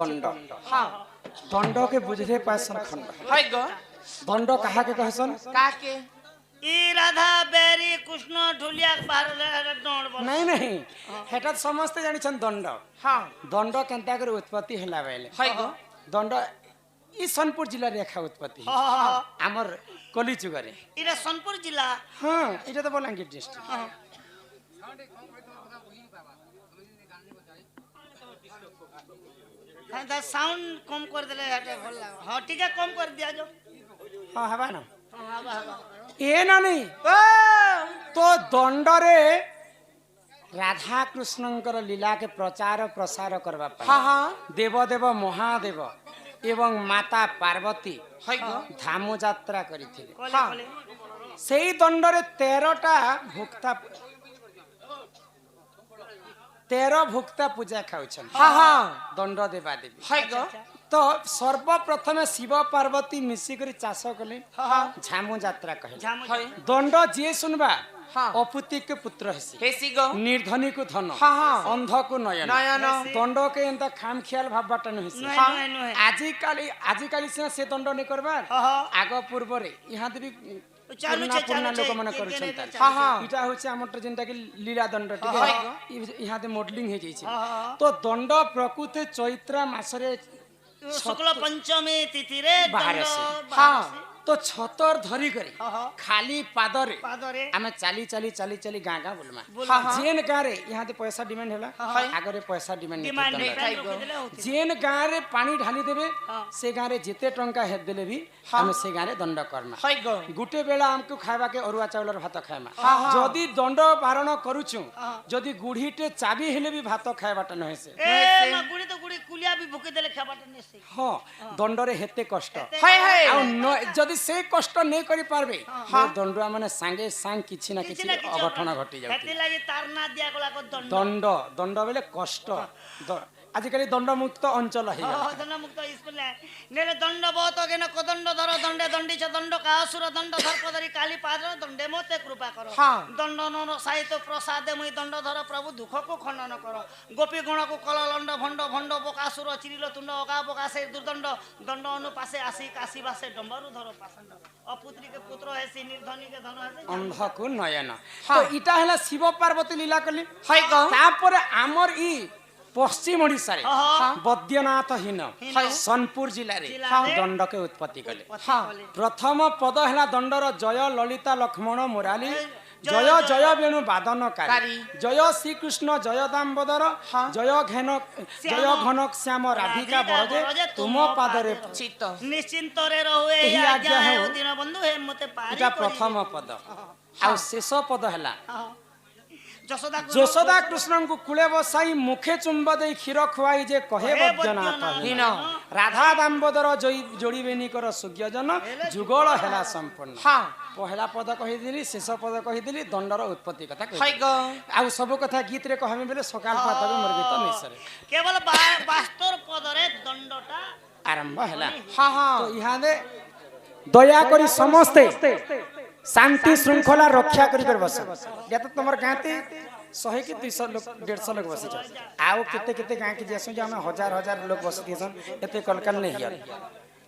दंड हाँ दंड के बुझे पासन खंड है गो दंड कहा के कहसन काके ई राधा बेरी कृष्ण ढुलिया बाहर डोंड बोल नहीं नहीं हेटा समस्त जानि छन दंड हाँ दंड केनता कर उत्पत्ति हला बेले है गो दंड ई सोनपुर जिला रेखा उत्पत्ति हां हमर कली चुगरे इरा सोनपुर जिला हां इटा तो बलांगीर डिस्ट्रिक्ट हां हाँ दा साउंड कम कर देले हटे भल लाग हां ठीक है कम कर दिया जो हां हबा ना हां हवा हवा ए ना नहीं तो दंड रे राधा कृष्णंकर लीला के प्रचार प्रसार करबा पाई हाँ हाँ देवदेव महादेव एवं माता पार्वती है गो धाम यात्रा करिथिले कोले हाँ। कोले सेई दंडरे 13टा भुक्ता 13 भुक्ता पूजा खाउछन हाँ हाँ दंड देवा देवी है गो तो सर्वप्रथम शिव पार्वती मिसी करी चाष कले हाँ झामु यात्रा कहे झामु है दंड जे सुनबा हाँ। अपुति के पुत्र हेसी हेसी गो निर्धनी को धन हाँ हाँ अंध को नयन नयन दंड के एंता खाम ख्याल भाव बाटन हेसी नुहे हाँ। नुहे नुहे आजी काली से दंड नहीं करबार हां आग पूर्व रे यहाँ देवी चालू छे पुराना चालू लोक मन छे करूछन हाँ हाँ इटा होचे हमर जेंटा कि लीला दंड ठीक यहाँ दे मॉडलिंग हे जाइछे हां तो दंड प्रकृति चैत्र मासरे शुक्ल पंचमी तिथि रे बाहर दंड से। हाँ। तो छतर धरी करे हां खाली पादरे पादरे आमे चाली चाली चाली चाली गाँ गाँ बोलमा हाँ, हाँ। जेन गाँ रे यहाँ दे पैसा डिमांड होला हाँ। आगरे पैसा डिमांड डिमांड नहीं नहीं करता। खाई रोक देले होती जेन गाँ रे पानी ढाली देबे हाँ। से गाँ रे जेते टंका हेद देले भी हाँ। आमे से गाँ रे दंड करमा है गो गुटे बेला हमको खाइबा के अरुआ चावलर भात खाइमा हाँ, हाँ। जदि दंड बारण करूछु हाँ। जदि गुढ़ीटे चाबी हेले भी भात खाइबाटा नहे से ए ना गुड़ी तो गुड़ी कुलिया भी भुके देले खाबाट ने से हाँ दंडरे हेते कष्ट है है ଆଉ ଯଦି ସେ କଷ୍ଟ ନେଇ କରି ପାରବେ ଦଣ୍ଡୁଆ ମାନେ ସାଙ୍ଗେ ସାଙ୍ଗ କିଛି ନା କିଛି ଅଘଟଣ ଘଟି ଯାଉଛି ହେତି ଲାଗି ତାର ନା ଦିଆ ଗଲା को दंड ଦଣ୍ଡ ଦଣ୍ଡ ବେଲେ କଷ୍ଟ ଆଜିକାଲି ଦଣ୍ଡମୁକ୍ତ ଅଞ୍ଚଳ ହେଇଗଲା हां दंड मुक्त स्कूल नेले दंड बहुत गेन कोदंड धर दंडे दंडीच दंड कासुर दंड धरपदरी काली पाद दंडे मोते कृपा करो हाँ। दंड नन साहित्य प्रसाद मुई दंड धर प्रभु दुख को खंडन करो गोपी गण को कललंड भंड भंड बकासुर चिरिल तुंड अगा बकासे दुर्दंड दंड अनुपासे आसी काशी बासे डंबरु धर पासंड अपुत्री के पुत्र हेसी निर्धनी के धन हेसी ଅନ୍ଧକୁ ନୟନ ତ ଇଟା ହେଲା ଶିବ ପାର୍ବତୀ लीला କଲି है गो ତାପରେ ଆମର ଇ ପଶ୍ଚିମ ଓଡ଼ିଶାରେ ହଁ। ବୈଦ୍ୟନାଥ ହୀନ ହୀନ। ସୋନପୁର ଜିଲ୍ଲାରେ ଜିଲ୍ଲାରେ ଦଣ୍ଡକେ ଉତ୍ପତ୍ତି କଲେ हाँ ପ୍ରଥମ ପଦ ହେଲା ଦଣ୍ଡର ଜୟ ଲଳିତା ଲକ୍ଷ୍ମଣ ମୁରାଲି ଜୟ ଜୟ ଜୟ ଜୟ ବେଣୁ ବାଦନକାରୀ କାରୀ। ଜୟ ଶ୍ରୀକୃଷ୍ଣ ଜୟ ଦାମୋଦର ହଁ। ଜୟ ଘନ ଜୟ ଘନକ ଶ୍ୟାମ ରାଧିକା ବରଜେ ତୁମ ପାଦରେ चित्त निश्चिंत रे रहुए ଏହି या ଆଜ୍ଞା ହେଉ। दिन बंधु हे मते पारी ଏଟା ପ୍ରଥମ ପଦ ଆଉ ଶେଷ ପଦ ହେଲା जसोदा ଯଶୋଦା କୃଷ୍ଣଙ୍କୁ କୂଳେ ବସାଇ ମୁଖେ ଚୁମ୍ବ ଦେଇ କ୍ଷୀର ଖୁଆଇ ଯେ କହେ ବୈଦ୍ୟନାଥ ହୀନ ରାଧା ଦାମୋଦର ଯୋଡ଼ିବେନି କର ସୁଜ୍ଞଜନ ଯୁଗଳ ହେଲା ସମ୍ପୂର୍ଣ୍ଣ हाँ ପହିଲା ପଦ କହିଦେଲି ଶେଷ ପଦ କହିଦେଲି ଦଣ୍ଡର ଉତ୍ପତ୍ତି କଥା है କହିଦେଲି गो ଆଉ ସବୁ କଥା ଗୀତରେ କହିବି ବେଲେ ସକାଳ ପାତକ ମୋର ଗୀତ ନିସରେ केवल बास्तर पदरे दंडटा ଆରମ୍ଭ ହେଲା हाँ हाँ ତ ଇହାଦେ ଦୟା କରି ସମସ୍ତେ शांति श्रृंखला रक्षा करी कर बस या तो तुमर गाँती 100 कि 200 लोग 150 लोग बस आओ केते केते गाँ के जैसे जो हमें हजार हजार लोग बस दिसन एते कलकल नहीं हियर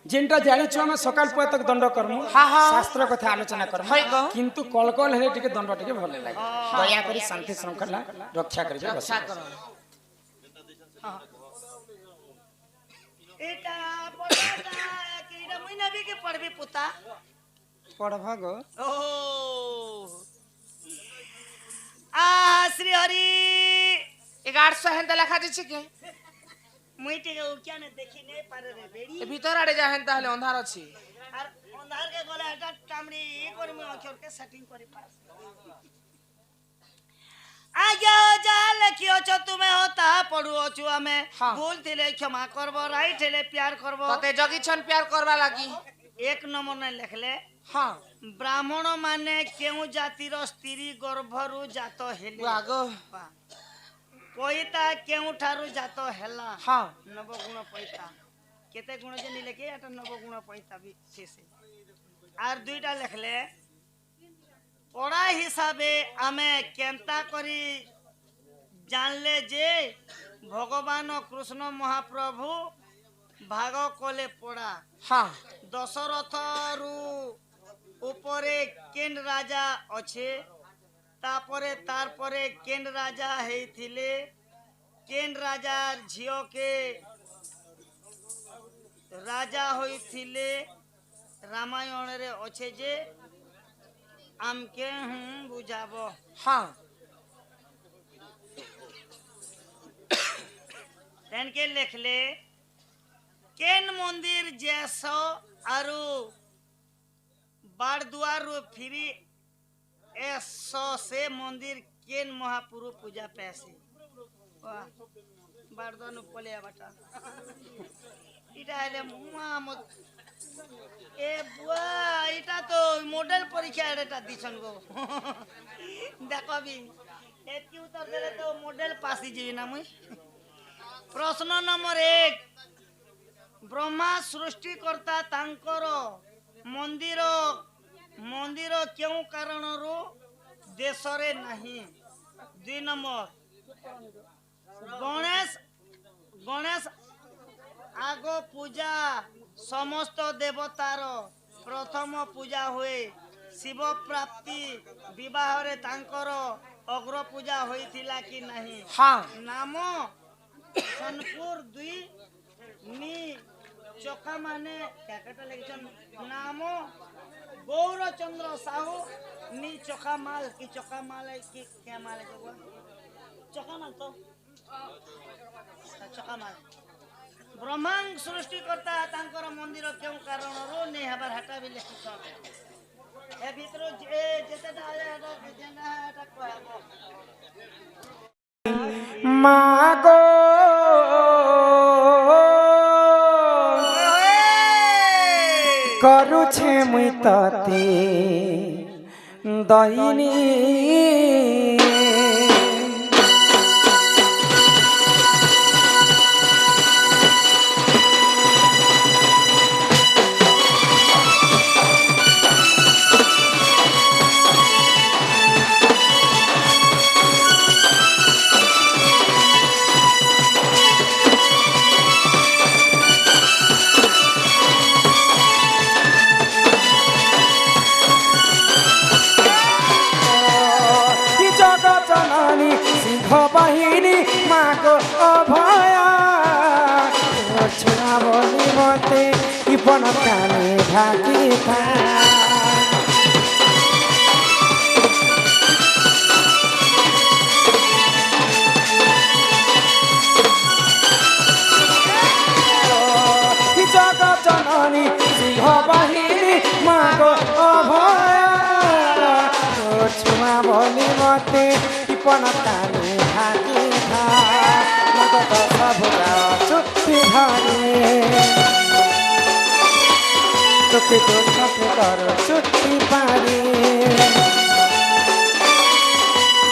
जिनटा जानि छु हम सकाल पय तक दंड करमु हाँ, हाँ। शास्त्र कथा आलोचना करमु है गो। किंतु कलकल हेले टिके दंड टिके भले लागे दया करी शांति श्रृंखला रक्षा करी बस रक्षा करो एटा पड़ता केडा महीना भी के पड़बी पुता पढ़ भागो ओ आ श्री हरि 1100 हेंता लेखा दिछि के मुई टिके क्या ने देखि नहीं पारे रे बेड़ी ए भीतर आड़े जा हेंता हले अंधार अछि और अंधार के गले हटा टामड़ी कर में अक्षर के सेटिंग करी पास आज्ञा जाल कियो छ तुमे होता पड़ू अछु हमें हाँ। भूल थिले क्षमा करबो राइट थिले प्यार करबो तते जगी छन प्यार करबा लागी एक नंबर ने लिखले हाँ ब्राह्मण माने केउ जातिर स्त्री गर्भरु जात हेले आगो पईता केउ ठारु जात हेला हाँ नवगुण पईता केते गुण जे नि लेके एटा नवगुण पईता भी शेषे आर दुईटा लिखले पढ़ा हिसाबे आमे केंता करी जानले जे भगवान कृष्ण महाप्रभु ভাগ কলে পড়া हाँ দশরথ রু উপরে কেন রাজা আছে তারপরে তারপরে কেন রাজা হইଥିଲେ কেন রাজার ঝিওকে রাজা হইଥିଲେ রামায়ণরে আছে যে আমকে বুঝাব हाँ তেনকে লেখলে কেন মন্দির যেস আরু বারদুয়ার ফিরি এস সে মন্দির কেন মহাপুরু পূজা পেছে বারদুয়ার পলে বাটা এটা হলে এ বুয়া এটা তো মডেল পরীক্ষা এটা দিছন গো দেখবি এতি উত্তর দেলে তো মডেল পাসি যাবি না মুই প্রশ্ন নম্বর 1 ব্রহ্মা সৃষ্টিকর্তা তাঙ্কর মন্দির মন্দির কেউ কারণରୁ দেশরে ନାହିଁ 2 নম্বর গণেশ গণেশ আগ পূজা সমস্ত দেবতার প্রথম পূজা ହୁଏ শিব প্রাপ্তি বিবাহরে তাঙ্কর অগ্র পূজা হইଥିଲା কি ନାହିଁ हाँ নাম সোনপুর 2 নি চোখা মানে ক্যাকেটা লিখছেন নাম গৌরচন্দ্র সাহু নি চোখা মাল কি চোখা মাল কি কে মাল চোখা মাল তো চোখা মাল ব্রহ্মাং সৃষ্টিকর্তা তাঙ্কর মন্দির কেউ কারণରୁ নেই হবার হাটা বি লেখুছ এ ভিতর যেতেটা এটা কহব মাগো କରୁଛେ ମୁଇଁ ତତେ ଦଇନି বাহিনী মাগো অভয়া ছোড়া বলি মতে ইপন কানে ঢাকি থা জগৎ জননী সিংহ বাহিনী মাগো অভয়া ছোড়া বলি মতে ইপন কানে ঢাকি থা মগো সভুরা চুক্তি ধরে তোকে দুঃখকে কর চুক্তি পারে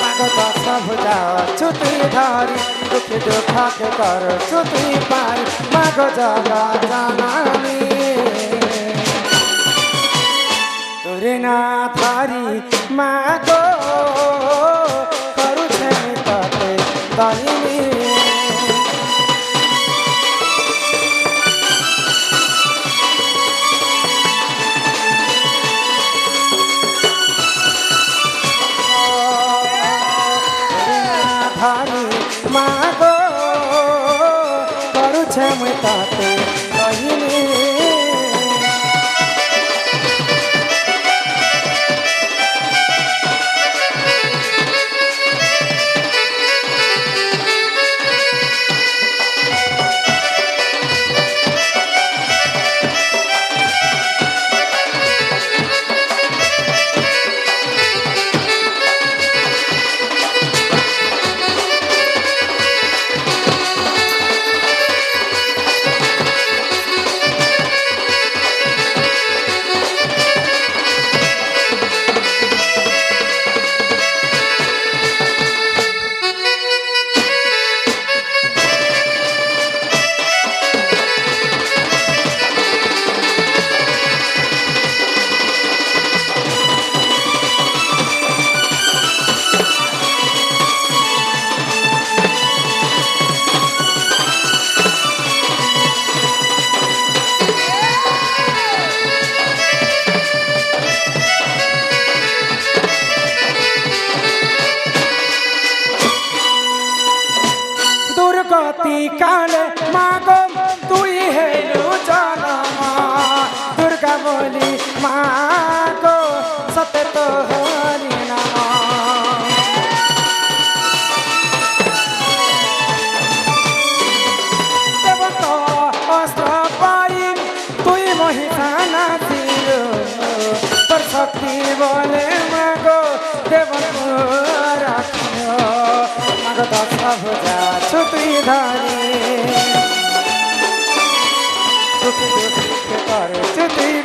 মগো সভুরা চুক্তি ধরে তোকে দুঃখকে কর চুক্তি পারে মগো জগৎ জননী তোরে না ধরি মাগো କରୁଛେ ତତେ ଦଇନି ଧରି ମାଗୋ କରୁଛେ ମୁଇଁ ତତେ ଦଇନି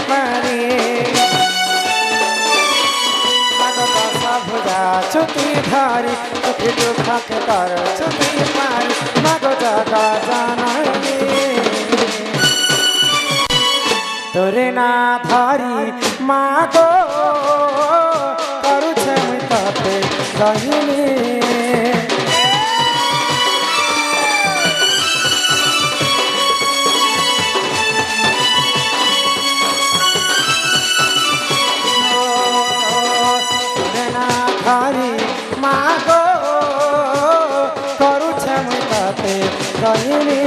পারি ভুজা ছুটি ধরি দুঃখী দুঃখকে কর ছুটি পারি মাগো জাগা জানাই তোরে না ধরি মাগো করুছে মুই ততে দহিনী হরি মাগো করুছে মুই তাতে কহিনি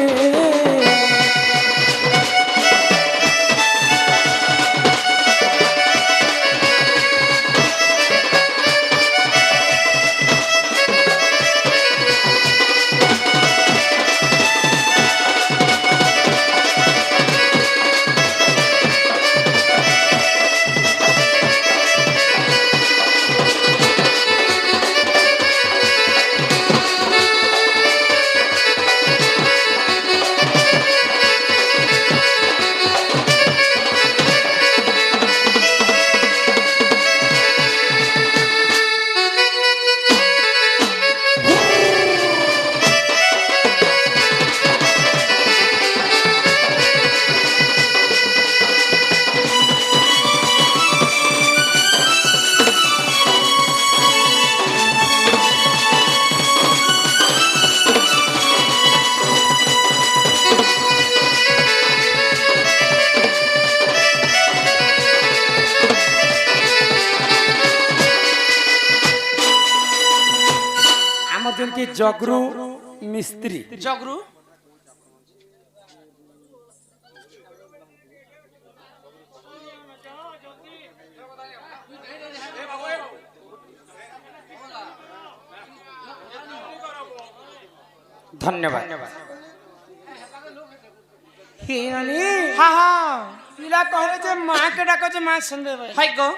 কি জগরু মিস্ত্রি জগরু ধন্যবাদ হিরানি হ্যাঁ হ্যাঁ পিলা কহলে যে মাকে ডাকো যে মা শুনবে হাই গো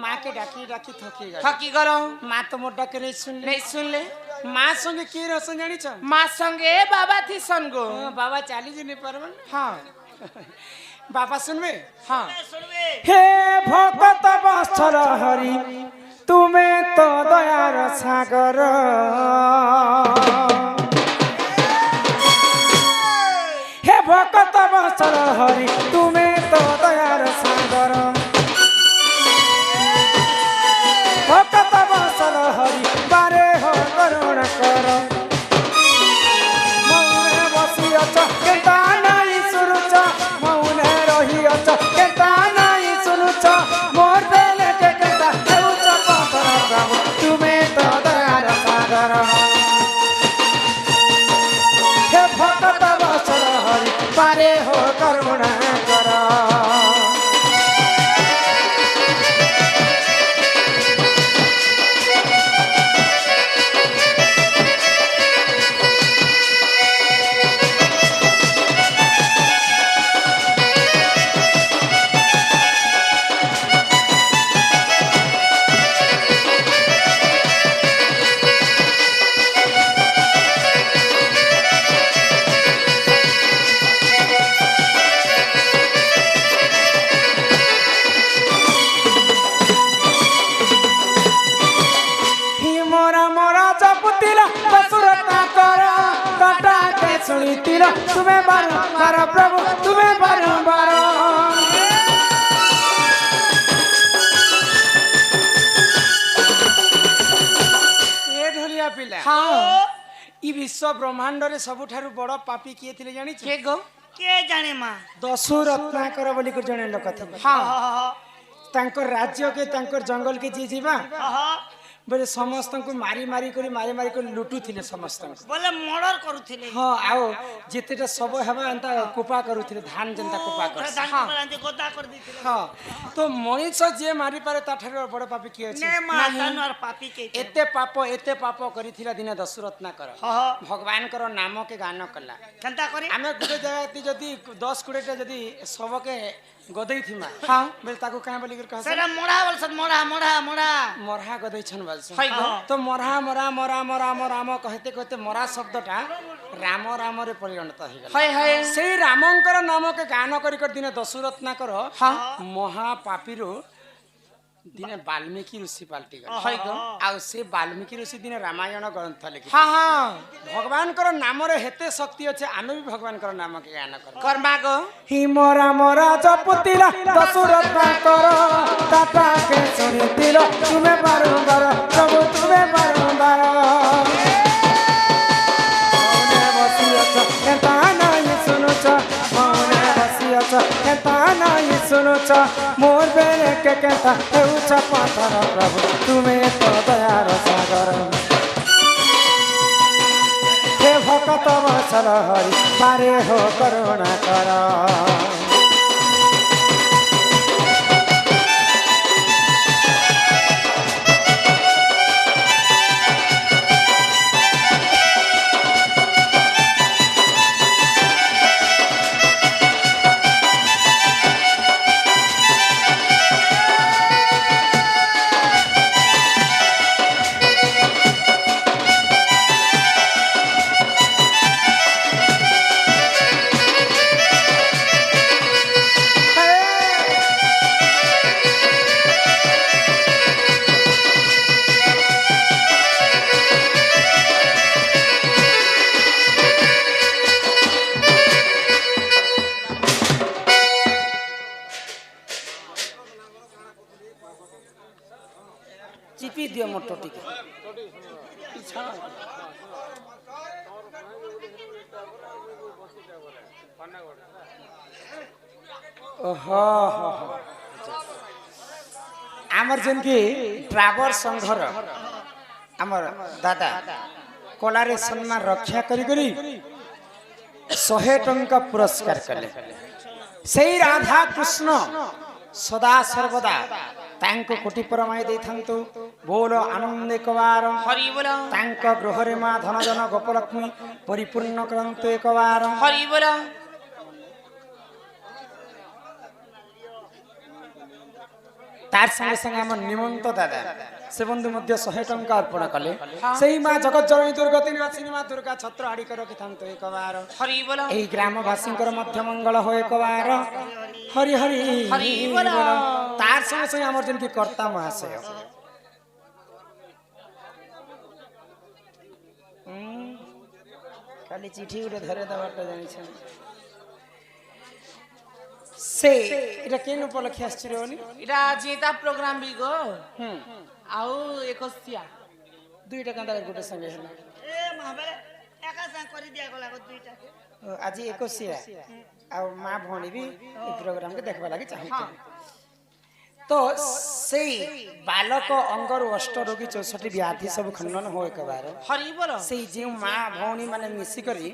মাকে ডাকি ডাকি থকি গেল থকি গল মা তো মোর ডাকে নেই শুনলে নেই শুনলে মা সঙ্গে কি রসন জানিছ মা সঙ্গে বাবা থি সন গো বাবা চালি যে নেই পারবেন হ্যাঁ বাবা শুনবে হ্যাঁ শুনবে হে ভকত বৎসর হরি তুমি তো দয়ার সাগর হে ভকত বৎসর হরি তুমি তো দয়ার সাগর ভকত বৎসর হরি বারে হো করুণ কর মৌনে বসি অছ কেতা নাই শুনুছ মৌনে রহি অছ কেতা নাই শুনুছ মোর বেলে কেতা হেউছ পথর প্রভু তুমি তো দয়ার সাগর হে ভকত বৎসর হরি বারে হো করুণ কর শুনিছিল তুমি বারবার প্রভু তুমি বারবার এ ঢলিয়া পিলা হ্যাঁ ই বিশ্ব ব্রহ্মাণ্ডরে ସବୁଠାରୁ বড় পাপী কিଏ ଥିଲେ জানিছ কে গো কে জানে মা ଦଶୁ ରତ୍ନାକର ବୋଲି ଜଣେ ଲୋକ ଥିଲେ হ্যাঁ ତାଙ୍କର ରାଜ୍ୟକେ ତାଙ୍କର ଜଙ୍ଗଲକେ ଯିଏ ଯିବା ହଁ ବୋଲେ ସମସ୍ତଙ୍କୁ ମାରି ମାରି କରି ଲୁଟୁଥିଲେ ସମସ୍ତଙ୍କୁ ବୋଲେ ମର୍ଡର କରୁଥିଲେ ହଁ ଆଉ ଯେତେଟା ଶବ ହେବା ଏନ୍ତା କୁପା କରୁଥିଲେ ଧାନ ଯେନ୍ତା କୁପା କର ଗୋଦା କରି ଦେଇଥିଲେ ହଁ ତ ମଣିଷ ଯିଏ ମାରିପାରେ ତାଠାରୁ ବଡ ପାପୀ କିଏ ଅଛି ନେ ମା ତାନର ପାପି କେ ଏତେ ପାପ କରିଥିଲା ଦିନେ ଦଶରତ୍ନାକର ହଁ ଭଗବାନଙ୍କର ନାମକେ ଗାନ କଲା କେନ୍ତା କରି ଆମେ ଗୋଟେ ଜାଗାରେ ଯଦି 10-20ଟା ଯଦି ଶବକେ ଗଦେଇ ଥିମା ହଁ ବେଲେ ତାକୁ କାଁ ବୋଲି କହ ସେଟା ମଢା ବୋଲସନ୍ ମଢା ମଢା ମଢା ମରହା ଗଦେଇଛନ୍ ବାଜ कहलसु हई गो तो मरा मरा मरा मरा राम कहते कहते मरा शब्दटा राम राम रे परिणत हो गला हई हई से रामंकर नाम के गान करी कर दिने दशरत्नाकर हाँ महापापीरो दिने वाल्मीकि ऋषि पाल्टी गले हई गो आ से वाल्मीकि ऋषि दिने रामायण ग्रंथ लिखि हाँ हाँ भगवान कर नाम रे हेते शक्ति अछि आमे भी भगवान कर नाम के गान कर कर्मा गो हि मोरा मोरा जपतिला दशरत्नाकर दाता के सुनितिलो तुमे बारंबार प्रभु तुमे बारंबार मौने बसियछ एता नाही सुनुछ मौने बसियछ एता नाही सुनुछ मोर बेले के केता हेउछ पाथर प्रभु तुमे तो दयार सागर हे भक्त वत्सल हरि पारे हो करुणा कर चिपी दियो मोर टोटी के ओहो आमर जन की ड्राइवर संघर आमर दादा कलारे सम्मान रक्षा करी करी 100 टंका पुरस्कार कले सेई राधा कृष्ण सदा सर्वदा तांको कोटि परमाय देथंतु बोलो आनंद एकबार हरि बोलो तांको गृहरे मा धन जन गोपलक्ष्मी परिपूर्ण करंतु एकबार हरि बोलो तार संगे संगे हम निमंत दादा से बंधु मध्य 100 टंका अर्पण कले सेई मा जगत जननी दुर्गति निवासिनी मा दुर्गा छत्र आड़ी कर रखिथांतु एकबार हरि बोलो एई ग्रामवासी मध्य मंगल हो एकबार हरि हरि हरि बोलो तार संगे संगे हमर जन की कर्ता महाशय खाली चिठी उठे धरे दबाटा जानि छ से এটা কেন উপলক্ষে আসছে রে ওনি এটা যেটা প্রোগ্রাম বি গো আউ একস্তিয়া দুইটা কাঁদা গোটে সঙ্গে হলো এ মহাবেলে একা সাং করি দিয়া গলা গো দুইটা আজি একসিয়া আর মা ভণী বি এই প্রোগ্রাম কে দেখবা লাগি চাহুতে তো সেই বালক অঙ্গর অষ্ট রোগী 64 ব্যাধি সব খণ্ডন হয় একবার হরি বলো সেই যে মা ভণী মানে মিশি করি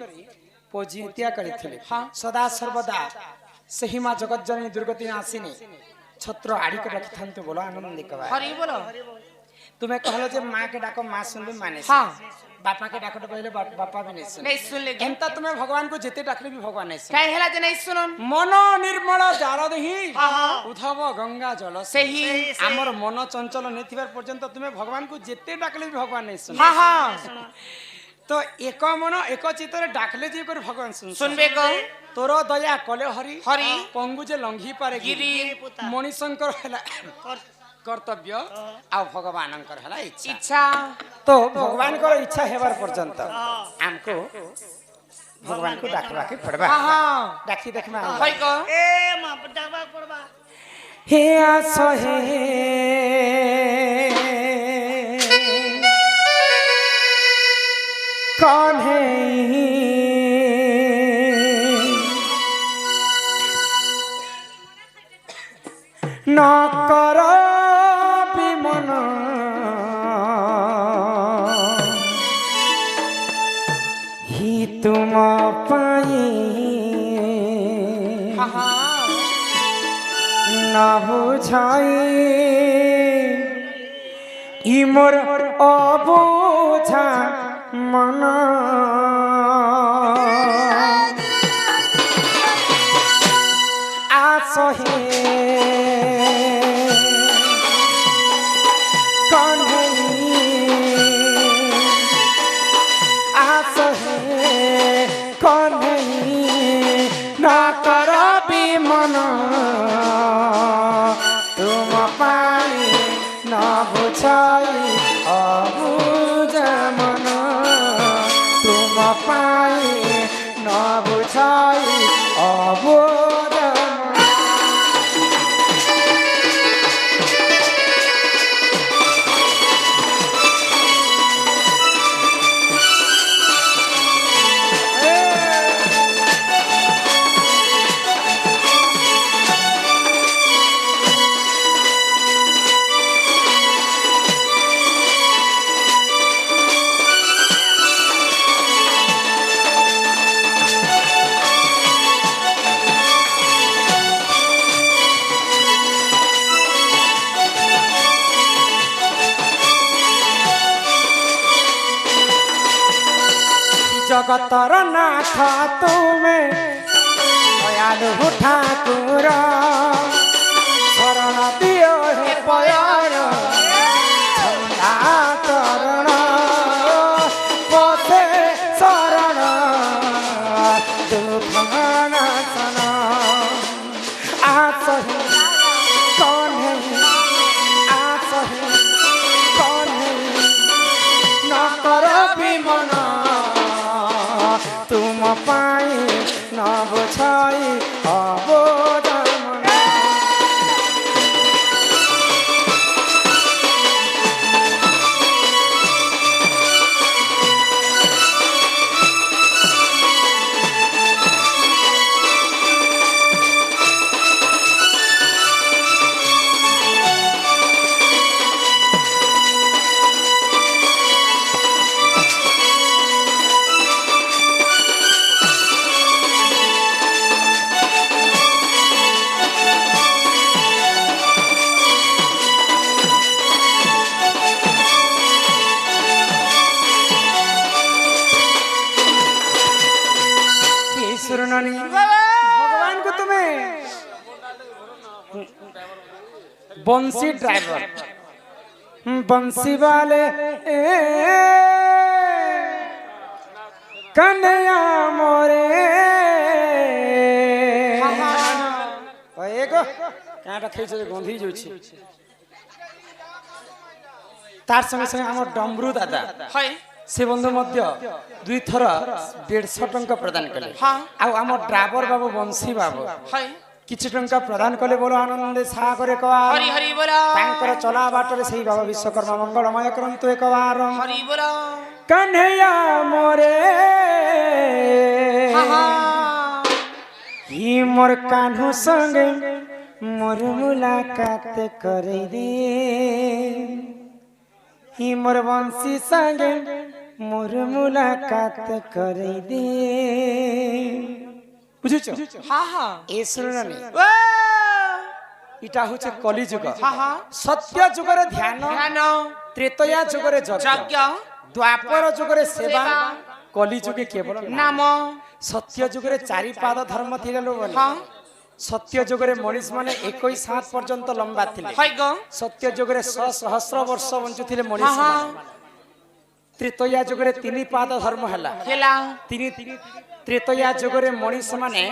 পজিতিয়া করিଥିଲେ সদা সর্বদা सही माँ जगत जननी दुर्गति आसीनी छत्र आड़ी के रखिथांतु बोलो आनंद एकबार हरि बोलो तुम्हें कहलो जे माँ के डाको माँ सुनबे माने हाँ बापा के डाको तो पहले बापा भी नहीं सुन नहीं सुन ले एंता तुम्हें भगवान को जेते डाकले भी भगवान नहीं सुन काहे हेला जे नहीं सुनन मन निर्मल जारदही उधव गंगा जल सही हमर मन चंचल नहीं थिबार पर्यंत तुम्हें भगवान को जेते डाकले भी भगवान नहीं सुन हाँ हाँ तो एक मन एक चित्तरे डाकले जे कर भगवान सुन सुनबे गो तोर दया कले हरि हरि पंगु जे लंघी पारे गिरी मणिशंकर हला कर्तव्य आ भगवानंकर हला इच्छा इच्छा तो भगवान को इच्छा हेबार पर्यंत हमको भगवान को डाकबा के पड़बा हाँ हाँ डाकी देखमा हई गो ए मा डाकबा पड़बा हे आसो हे कौन है न कर विमन ही तुम पाई हाँ हाँ न बुझाई इमोर अबुझा मन आसहे कौन है मन तुम पाई न बुझाई अबुझ मन तुम पाई न बुझाई अबुझ मन। जगतर नाथ तुमे दयालु ठाकुर शरण दियो हे पयर चरण पथे शरण दुख नाशन आसहि कन्हे आसहि कन्हे न कर विमन तुम पाई न बुझाई अबोध मन। भगवान को तुम्हें बंसी ड्राइवर बंसी वाले कन्हैया मोरे क्या रखे गंधी जो तार संगे संगे आम डमरू दादा से बंधु मध्य दुई थर 150 टंका प्रदान कले आम ड्राइवर बाबू बंशी बाबू किछि टंका प्रदान कले बोलो आनंद सागर एक बार हरि हरि बोला तांकर चला बाटरे सही बाबा विश्वकर्मा मंगलमय करंतु एक बार हरि बोला कन्हैया मोरे ही मोर कान्हू संगे मोर मुलाकात करे दे ही मोर बंशी संगे मोर मुलाकात करे दे बुझुछ ए सुननी इटा होचे कली जुग सत्य जुगरे ध्यान त्रेतया जुगरे यज्ञ द्वापर जुगरे सेवा कली जुगे केवल नाम सत्य जुगरे चारि पाद धर्म थिले लोग सत्य जुगरे मनीष माने 21 हाथ पर्यंत लंबा थिले सत्य जुगरे 100 सहस्र वर्ष बंचुथिले मनीष त्रेतया जुगरे 3 पाद धर्म हला त्रेतया जुगरे मनीष माने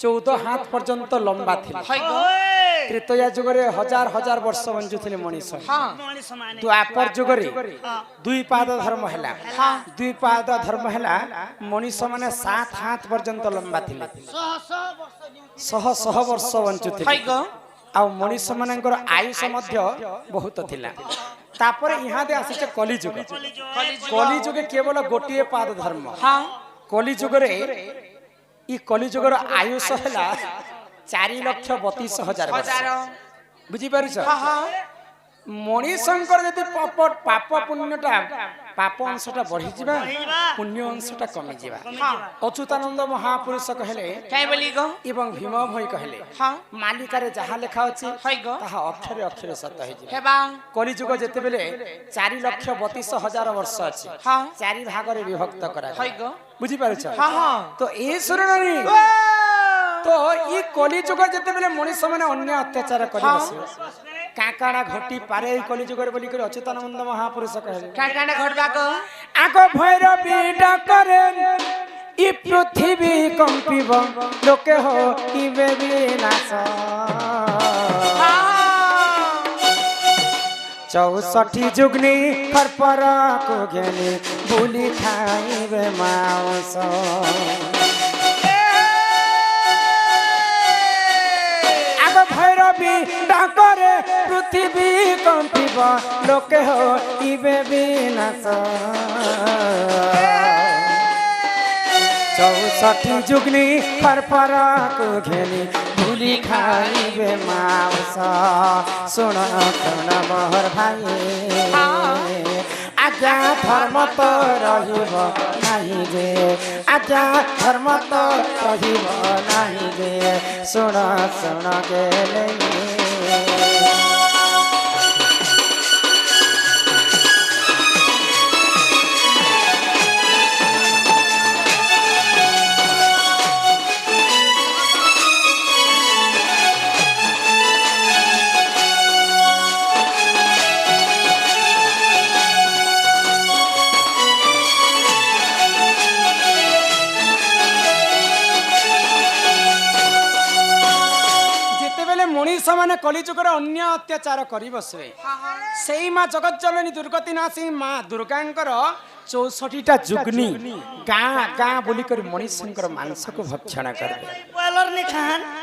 14 हाथ पर्यंत लंबा थिले त्रेतया जुगरे हजार हजार वर्ष बंचुथिले मनीष द्वापर जुगरे 2 पाद धर्म हला 2 पाद धर्म हला मनीष माने 7 हाथ पर्यंत लंबा थिले सह सह वर्ष बंचुथिले आ मनीष मानकर आयुष मध्य बहुत थिला तापर यहाँ दे आसी कली जुगे केवल गोटे पाद धर्म कली जुगरे ई कली जुगर आयुष है 4,32,000 बुझी पारुछ मणिशंकर यदि पाप पुण्यटा पाप अंशटा बढ़ी जिबा पुण्य अंशटा कमी जिबा अच्युतानंद महापुरुष कहले एवं भीम भई कहले मालिकारे जहा लेखा अछि ताहा अक्षरे अक्षरे सत्य हे जिबा कली जुग जते बेले 4,32,000 वर्ष अछि 4 भाग रे विभक्त करा बुझी पारुछ तो ए सुरणी तो ई कली जुग जते बेले मनुष्य माने अन्य अत्याचार करि बसे काकाना घटी पारे कली जुग रे बोली कर अच्युतानंद महापुरुष कहले काकाना घटबा को आको भैरवी डाकरे ই পৃথিবী কম্পিব লোকে হইবে বিনাশ 64 যুগনি খরপরকু ঘেনি বুলি খাইবে মাউস আগ ভৈরবী ডাকরে পৃথিবী কম্পিব লোকে হইবে বিনাশ 64 যুগনি খরপরকু ঘেনি বুলি খাইবে মাউস শুণ শুণ মোহর ভাই আজ্ঞা ধর্ম তো রহিব নাহি যে আজ্ঞা ধর্ম তো রহিব নাহি যে শুণ শুণ গেলে মଣିষ মানে কলিযুগের অন্য অত্যাচার করি বসবে সেই মা জগজ্জননী দুর্গতি নাশী মা দুর্গাঙ্কর 64টা যুগ্নি গাঁ গাঁ বলি করে মଣିষঙ্কর মাংসକୁ ভক্ষণ করবে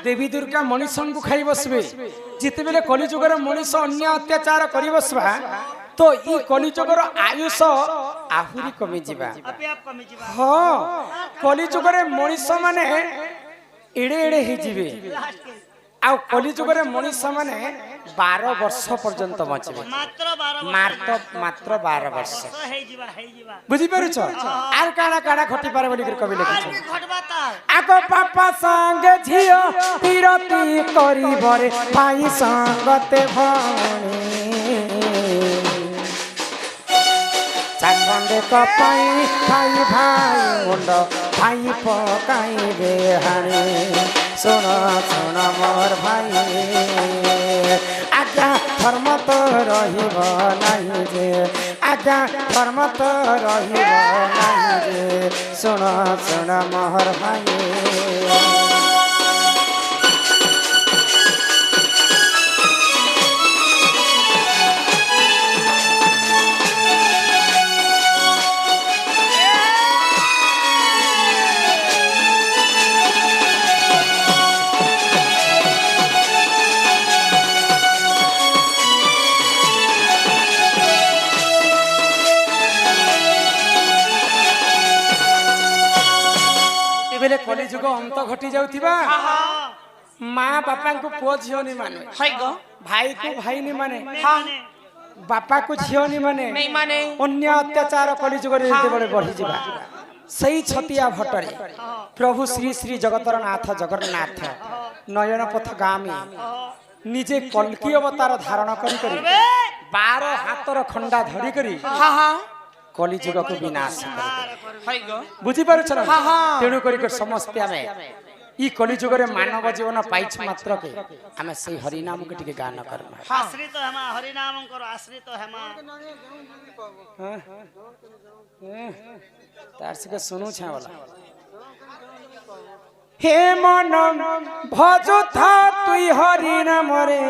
দেবী দুর্গা মଣିষଙ୍କୁ খাই বসবে যেতেবেলে কলিযুগের মଣିষ অন্য অত্যাচার করি বসবা তো ই কলিযুগর আয়ুষ আহুরি কমি ଯିବା ହଁ কলিযুগরে মଣିষ মানে এড়ে এড়ে ହେଇଯିବେ ଆଉ କଲିଯୁଗରେ ମଣିଷ ମାନେ 12 ବର୍ଷ ପର୍ଯ୍ୟନ୍ତ ବଞ୍ଚିବେ ମାତ୍ର 12 ବର୍ଷ ବୁଝିପାରୁଛ আর କାଣା କାଣା ଘଟି ପାରେ ବୋଲି କବି ଲେଖିଛନ୍ତି ଆଗ ବାପା ସାଙ୍ଗେ ଝିଅ ବିରତି କରିବରେ ଭାଇ ସଙ୍ଗତେ ଭଉଣୀ ଚାଖଣ୍ଡେ କପାଇ ଭାଇ ଭାଇ ମୁଣ୍ଡ ଭାଇ ପକାଇବେ ହାଣି শুণ শুণ মোর ভাই আজ্ঞা ধর্ম তো রহিব নাহি যে আজ্ঞা ধর্ম তো রহিব নাহি যে শুণ শুণ মোর ভাই কলিযুগ অন্ত ঘটি যাউথিবা মা বাপাଙ୍କୁ পুଅ ଝିଅନି ମାନେ ଭାଇକୁ ଭାଇନି ମାନେ ବାପାକୁ ଝିଅନି ମାନେ ଅନ୍ୟ ଅତ୍ୟାଚାର କଲିଯୁଗରେ ଯେତେବେଳେ ବଢିଯିବା ସେଇ ଛତିଆ ଭଟରେ ପ୍ରଭୁ ଶ୍ରୀ ଶ୍ରୀ ଜଗତର ନାଥ ଜଗନ୍ନାଥ ନୟନ ପଥଗାମୀ ନିଜେ କଲ୍କି ଅବତାର ଧାରଣ କରି 12 ହାତର ଖଣ୍ଡା ଧରି କରି কলিযুগକୁ বিনাশ করে বুঝি পারছ না তেণু করি সমস্তে আমি ই কলিযুগরে মানব জীবন পাইছ মাত্র কে আমি সেই হরি নামকে টিকে গান করবা আশ্রিত হেমা হরি নাম কর আশ্রিত হেমা তার সকে শুনু ছাওলা হে মন ভজুথা তুই হরি নাম রে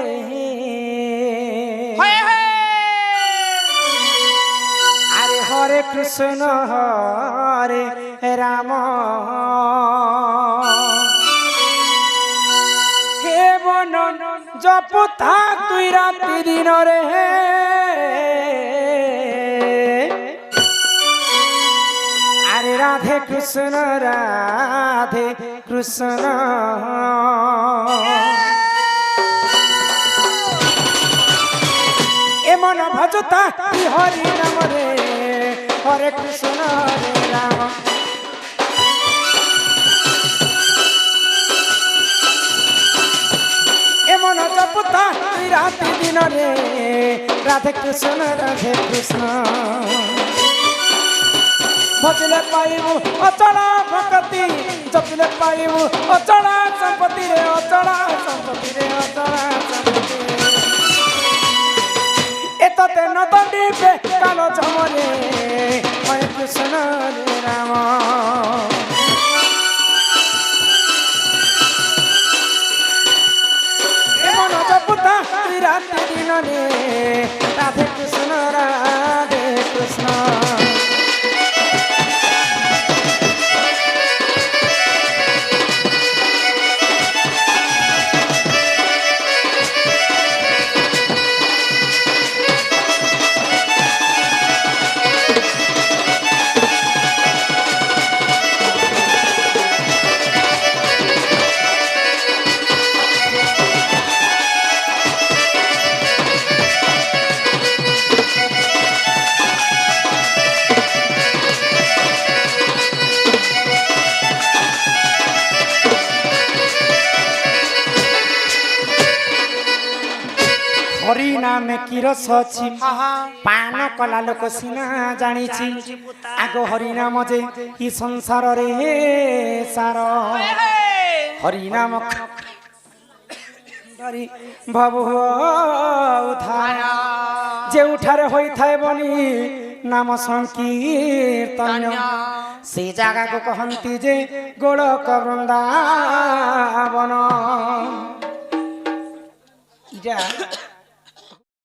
হরে কৃষ্ণ হরে রাম হে বন জপুথা তুই রাতি দিন রে আরে রাধে কৃষ্ণ এমন ভজতা হরি নাম রে হরে কৃষ্ণ হরে রাম এমন জপুতা রাতি দিন রে রাধে কৃষ্ণ ভজলে পাইবু অচলা ভক্তি জপিলে পাইবু অচলা সম্পত্তি রে অচলা সম্পত্তি রে অচলা সম্পত্তি এততে নদীপে কালো ঝমরে হরে কৃষ্ণ রে রাম রে রাধে কৃষ্ণ রাধে কৃষ্ণ। হরি নামে কি রস ଅଛି পান কলা লোক সিনা জানিছি আগ হরি নাম যে ই সংসারে সার হরি নাম ধরি ভাবু উদ্ধার ଯେଉଁଠାରେ ହୋଇଥାଏ ବନି ନାମ ସଂକୀର୍ତ୍ତନ ସେ ଜାଗାକୁ କହନ୍ତି ଯେ ଗୋଳକ ବୃନ୍ଦାବନ। ଇଟା